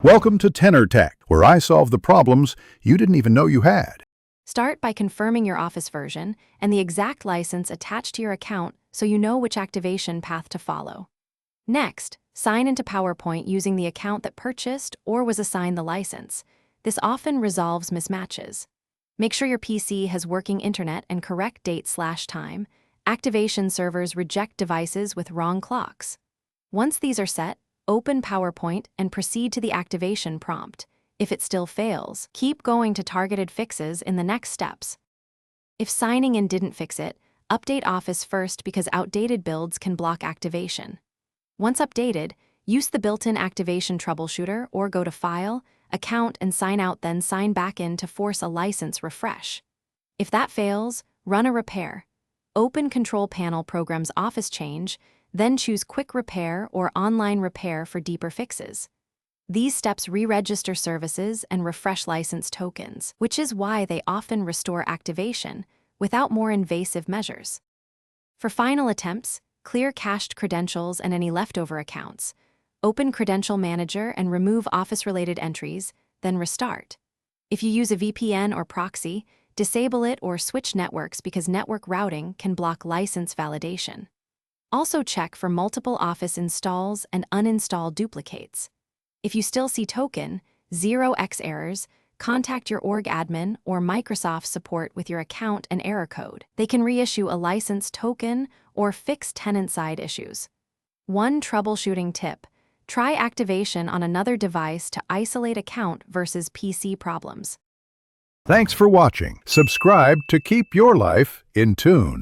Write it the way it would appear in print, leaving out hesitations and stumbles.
Welcome to Tenor Tech, where I solve the problems you didn't even know you had. Start by confirming your Office version and the exact license attached to your account so you know which activation path to follow. Next, sign into PowerPoint using the account that purchased or was assigned the license. This often resolves mismatches. Make sure your PC has working internet and correct date/time. Activation servers reject devices with wrong clocks. Once these are set, open PowerPoint and proceed to the activation prompt. If it still fails, keep going to targeted fixes in the next steps. If signing in didn't fix it, update Office first because outdated builds can block activation. Once updated, use the built-in activation troubleshooter or go to File, Account and Sign Out, then sign back in to force a license refresh. If that fails, run a repair. Open Control Panel Program's Office Change, then choose Quick Repair or Online Repair for deeper fixes. These steps re-register services and refresh license tokens, which is why they often restore activation without more invasive measures. For final attempts, clear cached credentials and any leftover accounts. Open Credential Manager and remove Office-related entries, then restart. If you use a VPN or proxy, disable it or switch networks because network routing can block license validation. Also check for multiple Office installs and uninstall duplicates. If you still see token 0x errors, contact your org admin or Microsoft support with your account and error code. They can reissue a license token or fix tenant-side issues. One troubleshooting tip: try activation on another device to isolate account versus PC problems. Thanks for watching. Subscribe to keep your life in tune.